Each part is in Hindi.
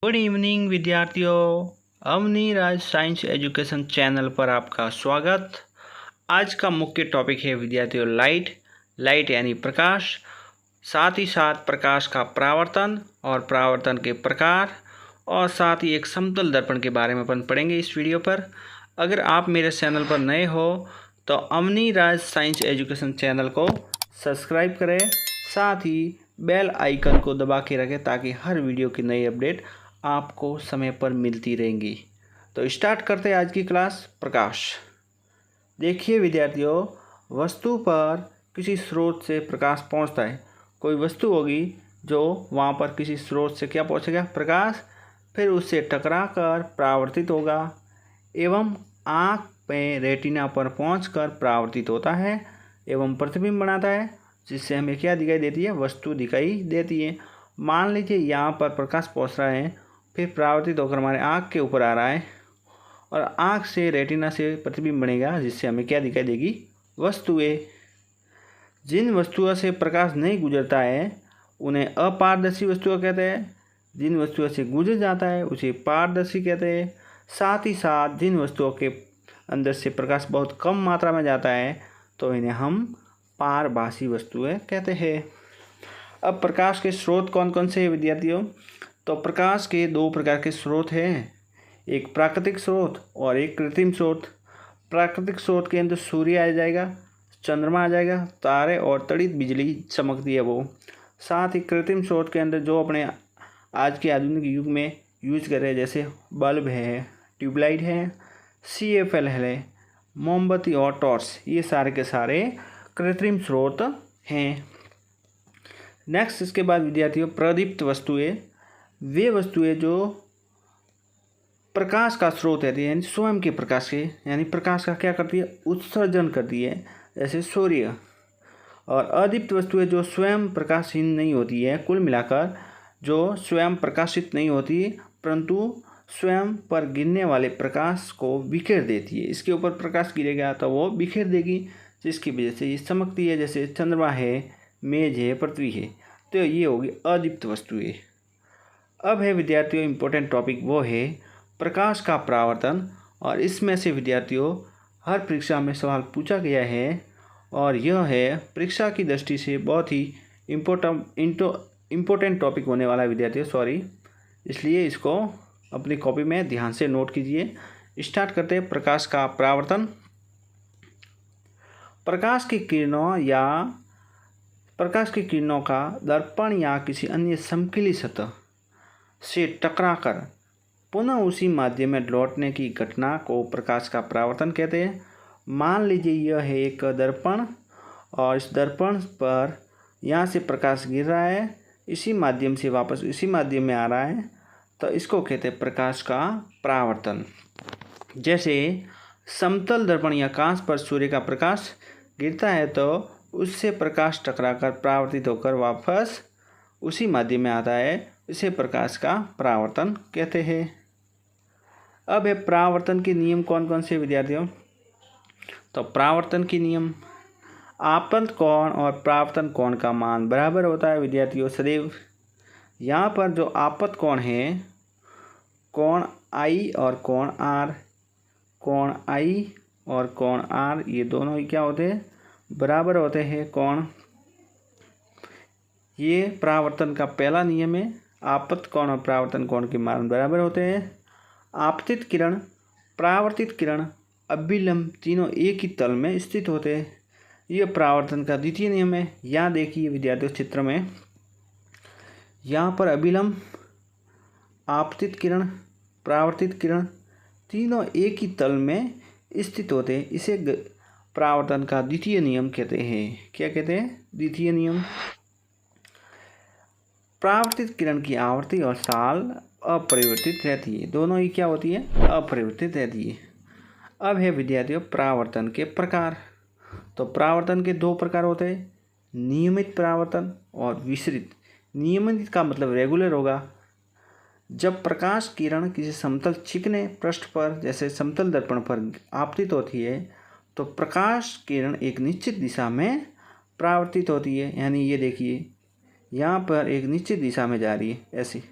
गुड इवनिंग विद्यार्थियों, अवनी राज साइंस एजुकेशन चैनल पर आपका स्वागत। आज का मुख्य टॉपिक है विद्यार्थियों लाइट यानी प्रकाश, साथ ही साथ प्रकाश का परावर्तन और परावर्तन के प्रकार, और साथ ही एक समतल दर्पण के बारे में अपन पढ़ेंगे इस वीडियो पर। अगर आप मेरे चैनल पर नए हो तो अवनी राज साइंस एजुकेशन चैनल को सब्सक्राइब करें, साथ ही बेल आइकन को दबा के रखें ताकि हर वीडियो की नई अपडेट आपको समय पर मिलती रहेंगी। तो स्टार्ट करते हैं आज की क्लास। प्रकाश। देखिए विद्यार्थियों, वस्तु पर किसी स्रोत से प्रकाश पहुंचता है। कोई वस्तु होगी जो वहां पर किसी स्रोत से क्या पहुंचेगा, प्रकाश, फिर उससे टकराकर परावर्तित होगा एवं आँख में रेटिना पर पहुंचकर परावर्तित होता है एवं प्रतिबिंब बनाता है, जिससे हमें क्या दिखाई देती है, वस्तु दिखाई देती है। मान लीजिए यहाँ पर प्रकाश पहुँच रहा है, फिर परावर्तित होकर हमारे आँख के ऊपर आ रहा है और आँख से रेटिना से प्रतिबिंब बनेगा, जिससे हमें क्या दिखाई देगी, वस्तुएं। जिन वस्तुओं से प्रकाश नहीं गुजरता है उन्हें अपारदर्शी वस्तुएं कहते हैं। जिन वस्तुओं से गुजर जाता है उसे पारदर्शी कहते हैं। साथ ही साथ जिन वस्तुओं के अंदर से प्रकाश बहुत कम मात्रा में जाता है तो इन्हें हम पारभासी वस्तुएं कहते हैं। अब प्रकाश के स्रोत कौन कौन से हैं विद्यार्थियों? तो प्रकाश के दो प्रकार के स्रोत हैं, एक प्राकृतिक स्रोत और एक कृत्रिम स्रोत। प्राकृतिक स्रोत के अंदर सूर्य आ जाएगा, चंद्रमा आ जाएगा, तारे और तड़ित बिजली चमकती है वो। साथ ही कृत्रिम स्रोत के अंदर जो अपने आज के आधुनिक युग में यूज कर रहे हैं, जैसे बल्ब है, ट्यूबलाइट है, CFL है, मोमबत्ती और टॉर्च, ये सारे के सारे कृत्रिम स्रोत हैं। नेक्स्ट इसके बाद विद्यार्थियों, प्रदीप्त वस्तुएं, वे वस्तुएं जो प्रकाश का स्रोत रहती है, यानी स्वयं के प्रकाश के, यानी प्रकाश का क्या करती है, उत्सर्जन करती है, जैसे सूर्य। और अदीप्त वस्तुएं जो स्वयं प्रकाशहीन नहीं होती है, कुल मिलाकर जो स्वयं प्रकाशित नहीं होती परंतु स्वयं पर गिरने वाले प्रकाश को बिखेर देती है। इसके ऊपर प्रकाश गिरेगा तो वो बिखेर देगी, जिसकी वजह से ये चमकती है, जैसे चंद्रमा है, मेज है, पृथ्वी है। तो ये होगी अदीप्त वस्तुएं। अब है विद्यार्थियों इम्पोर्टेंट टॉपिक, वो है प्रकाश का परावर्तन। और इसमें से विद्यार्थियों हर परीक्षा में सवाल पूछा गया है और यह है परीक्षा की दृष्टि से बहुत ही इम्पोर्टेंट टॉपिक होने वाला है विद्यार्थियों, इसलिए इसको अपनी कॉपी में ध्यान से नोट कीजिए। स्टार्ट करते हैं। प्रकाश का परावर्तन। प्रकाश की किरणों का दर्पण या किसी अन्य चमकीली सतह से टकराकर पुनः उसी माध्यम में लौटने की घटना को प्रकाश का परावर्तन कहते हैं। मान लीजिए यह है एक दर्पण और इस दर्पण पर यहाँ से प्रकाश गिर रहा है, इसी माध्यम से वापस इसी माध्यम में आ रहा है, तो इसको कहते हैं प्रकाश का परावर्तन। जैसे समतल दर्पण या कांच पर सूर्य का प्रकाश गिरता है तो उससे प्रकाश टकराकर परावर्तित होकर वापस उसी माध्यम में आता है, इसे प्रकाश का परावर्तन कहते हैं। अब है परावर्तन के नियम कौन कौन से विद्यार्थियों? तो परावर्तन के नियम, आपतन कोण और परावर्तन कोण का मान बराबर होता है विद्यार्थियों सदैव। यहाँ पर जो आपत कोण है, कोण I और कोण R, कोण I और कोण R, ये दोनों ही क्या होते हैं, बराबर होते हैं कोण। ये परावर्तन का पहला नियम है। आपत कोण और परावर्तन कोण के मान बराबर होते हैं। आपतित किरण, परावर्तित किरण, अभिलंब तीनों एक ही तल में स्थित होते हैं। यह परावर्तन का द्वितीय नियम है। यहाँ देखिए विद्यार्थियों चित्र में, यहाँ पर अभिलंब, आपतित किरण, परावर्तित किरण तीनों एक ही तल में स्थित होते हैं। इसे परावर्तन का द्वितीय नियम कहते हैं। क्या कहते हैं? द्वितीय नियम। परावर्तित किरण की आवृत्ति और साल अपरिवर्तित रहती है, दोनों ही क्या होती है, अपरिवर्तित रहती है। अब है विद्यार्थियों परावर्तन के प्रकार। तो परावर्तन के दो प्रकार होते हैं, नियमित परावर्तन और विसरित। नियमित का मतलब रेगुलर होगा। जब प्रकाश किरण किसी समतल चिकने पृष्ठ पर जैसे समतल दर्पण पर आपतित होती है तो प्रकाश किरण एक निश्चित दिशा में परावर्तित होती है। यानी ये देखिए यहाँ पर एक निश्चित दिशा में जा रही है, ऐसे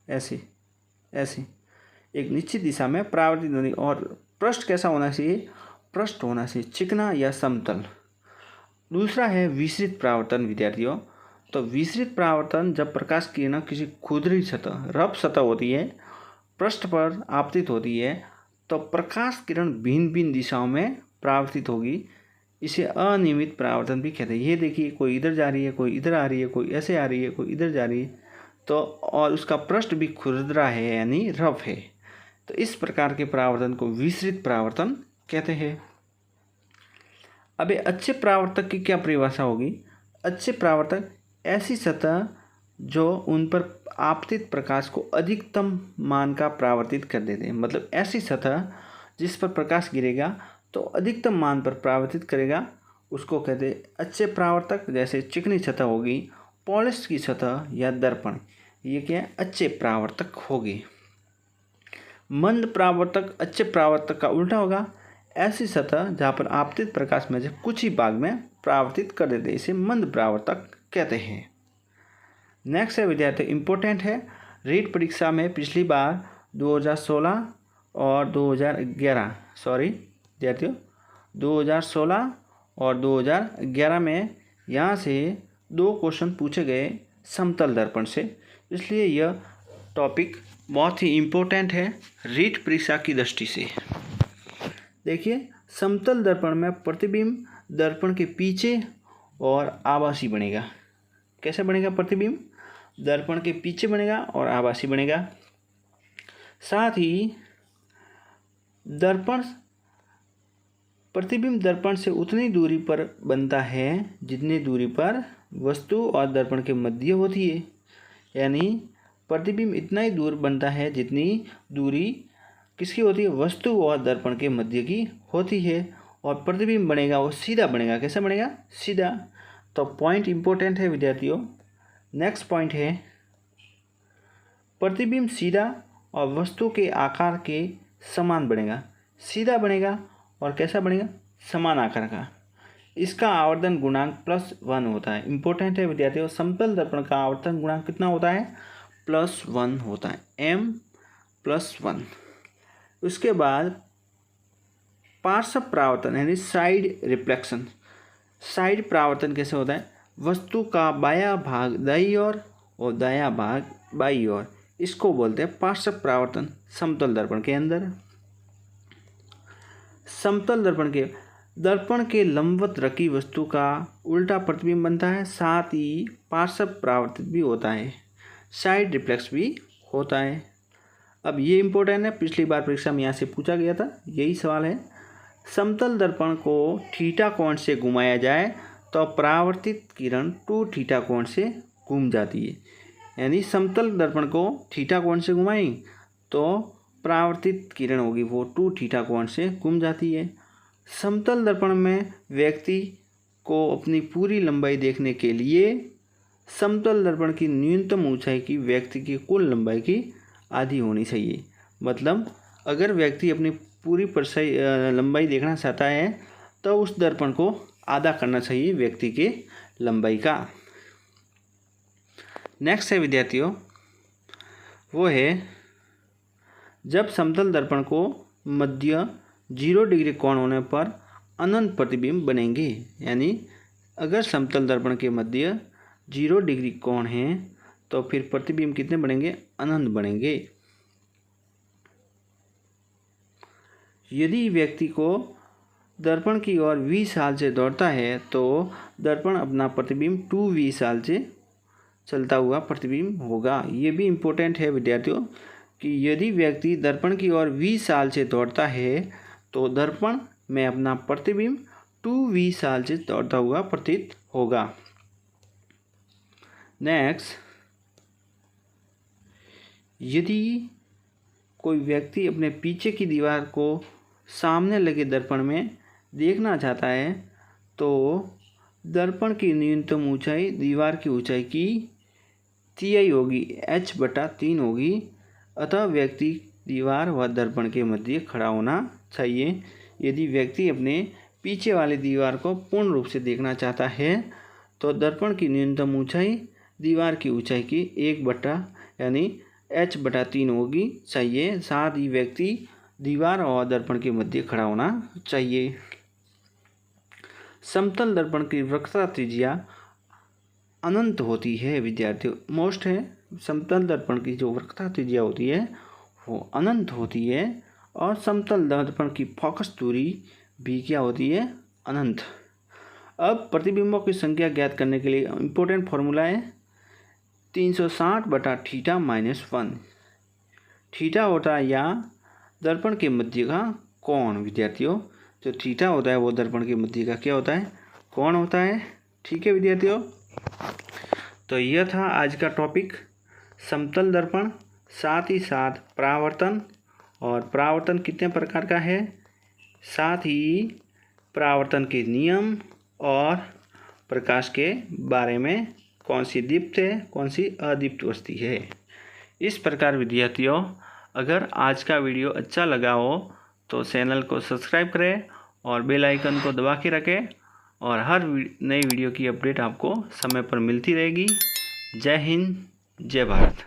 ऐसे ऐसे एक निश्चित दिशा में परावर्तित होनी। और पृष्ठ कैसा होना चाहिए? पृष्ठ होना चाहिए चिकना या समतल। दूसरा है विसरित परावर्तन विद्यार्थियों। तो विसरित परावर्तन जब प्रकाश किरण किसी खुरदरी सतह रफ सतह होती है, पृष्ठ पर आपतित होती है, तो प्रकाश किरण भिन्न भिन्न दिशाओं में परावर्तित होगी। इसे अनियमित परावर्तन भी कहते हैं। ये देखिए, कोई इधर जा रही है, कोई इधर आ रही है, कोई ऐसे आ रही है, कोई इधर जा रही है, तो और उसका पृष्ठ भी खुरदरा है यानी रफ है। तो इस प्रकार के परावर्तन को विसरित परावर्तन कहते हैं। अब अच्छे परावर्तक की क्या परिभाषा होगी? अच्छे परावर्तक ऐसी सतह जो उन पर आपतित प्रकाश को अधिकतम मान का परावर्तित कर देते हैं। मतलब ऐसी सतह जिस पर प्रकाश गिरेगा तो अधिकतम मान पर परावर्तित करेगा, उसको कहते हैं अच्छे परावर्तक। जैसे चिकनी सतह होगी, पॉलिश की सतह या दर्पण, ये क्या है? अच्छे परावर्तक होगी। मंद परावर्तक अच्छे परावर्तक का उल्टा होगा। ऐसी सतह जहाँ पर आपतित प्रकाश में से कुछ ही भाग में परावर्तित कर देते, इसे मंद परावर्तक कहते हैं। नेक्स्ट है विद्यार्थी, इम्पोर्टेंट है, रीट परीक्षा में पिछली बार 2016 और 2011 विद्यार्थियों 2016 और 2011 में यहाँ से 2 क्वेश्चन पूछे गए समतल दर्पण से। इसलिए यह टॉपिक बहुत ही इम्पोर्टेंट है रीट परीक्षा की दृष्टि से। देखिए, समतल दर्पण में प्रतिबिंब दर्पण के पीछे और आभासी बनेगा। कैसे बनेगा? प्रतिबिंब दर्पण के पीछे बनेगा और आभासी बनेगा। साथ ही प्रतिबिंब दर्पण से उतनी दूरी पर बनता है जितनी दूरी पर वस्तु और दर्पण के मध्य होती है। यानी प्रतिबिंब इतना ही दूर बनता है जितनी दूरी किसकी होती है? वस्तु और दर्पण के मध्य की होती है। और प्रतिबिंब बनेगा वो सीधा बनेगा। कैसा बनेगा? सीधा। तो पॉइंट इंपॉर्टेंट है विद्यार्थियों। नेक्स्ट पॉइंट है, प्रतिबिंब सीधा और वस्तु के आकार के समान बनेगा। सीधा बनेगा और कैसा बनेगा? समान आकार का। इसका आवर्धन गुणांक +1 होता है। इंपॉर्टेंट है विद्यार्थियों, समतल दर्पण का आवर्धन गुणांक कितना होता है? +1 होता है, m+1। उसके बाद पार्श्व परावर्तन यानी साइड रिफ्लेक्शन। साइड परावर्तन कैसे होता है? वस्तु का बायां भाग दाईं ओर और दायां भाग बाईं ओर, इसको बोलते हैं पार्श्व परावर्तन समतल दर्पण के अंदर। समतल दर्पण के लंबवत रखी वस्तु का उल्टा प्रतिबिंब बनता है, साथ ही पार्श्व परावर्तित भी होता है, साइड रिफ्लेक्स भी होता है। अब ये इम्पोर्टेंट है, पिछली बार परीक्षा में यहाँ से पूछा गया था, यही सवाल है। समतल दर्पण को थीटा कोण से घुमाया जाए तो परावर्तित किरण 2 थीटा कोण से घूम जाती है। यानी समतल दर्पण को थीटा कोण से घुमाएं तो परावर्तित किरण होगी वो 2 थीटा कोण से घूम जाती है। समतल दर्पण में व्यक्ति को अपनी पूरी लंबाई देखने के लिए समतल दर्पण की न्यूनतम ऊंचाई की व्यक्ति की कुल लंबाई की आधी होनी चाहिए। मतलब अगर व्यक्ति अपनी पूरी लंबाई देखना चाहता है तो उस दर्पण को आधा करना चाहिए व्यक्ति के लंबाई का। नेक्स्ट है विद्यार्थियों, वो है जब समतल दर्पण को मध्य 0 डिग्री कोण होने पर अनंत प्रतिबिंब बनेंगे। यानी अगर समतल दर्पण के मध्य 0 डिग्री कोण है तो फिर प्रतिबिंब कितने बनेंगे? अनंत बनेंगे। यदि व्यक्ति को दर्पण की ओर v साल से दौड़ता है तो दर्पण अपना प्रतिबिंब 2v साल से चलता हुआ प्रतिबिंब होगा। ये भी इम्पोर्टेंट है विद्यार्थियों कि यदि व्यक्ति दर्पण की ओर v साल से दौड़ता है तो दर्पण में अपना प्रतिबिंब 2v साल से दौड़ता हुआ प्रतीत होगा। नेक्स्ट, यदि कोई व्यक्ति अपने पीछे की दीवार को सामने लगे दर्पण में देखना चाहता है तो दर्पण की न्यूनतम ऊंचाई दीवार की ऊंचाई की तिहाई होगी, h/3 होगी। अतः व्यक्ति दीवार व दर्पण के मध्य खड़ा होना चाहिए। यदि व्यक्ति अपने पीछे वाली दीवार को पूर्ण रूप से देखना चाहता है तो दर्पण की न्यूनतम ऊंचाई दीवार की ऊंचाई की 1/, यानी h/3 होगी चाहिए। साथ ही व्यक्ति दीवार और दर्पण के मध्य खड़ा होना चाहिए। समतल दर्पण की वक्रता त्रिज्या अनंत होती है विद्यार्थियों। मोस्ट है, समतल दर्पण की जो वक्रता त्रिज्या होती है वो अनंत होती है और समतल दर्पण की फोकस दूरी भी क्या होती है, अनंत। अब प्रतिबिंबों की संख्या ज्ञात करने के लिए इम्पोर्टेंट फॉर्मूला है 360/θ-1। थीटा होता है या दर्पण के मध्य का कोण विद्यार्थियों। जो थीटा होता है वो दर्पण के मध्य का क्या होता है, कोण होता है। ठीक है विद्यार्थियों, तो यह था आज का टॉपिक समतल दर्पण, साथ ही साथ परावर्तन, और परावर्तन कितने प्रकार का है, साथ ही परावर्तन के नियम और प्रकाश के बारे में, कौन सी दीप्त है कौन सी अदीप्त वस्तु है। इस प्रकार विद्यार्थियों, अगर आज का वीडियो अच्छा लगा हो तो चैनल को सब्सक्राइब करें और बेल आइकन को दबा के रखें, और हर नई वीडियो की अपडेट आपको समय पर मिलती रहेगी। जय हिंद, जय भारत।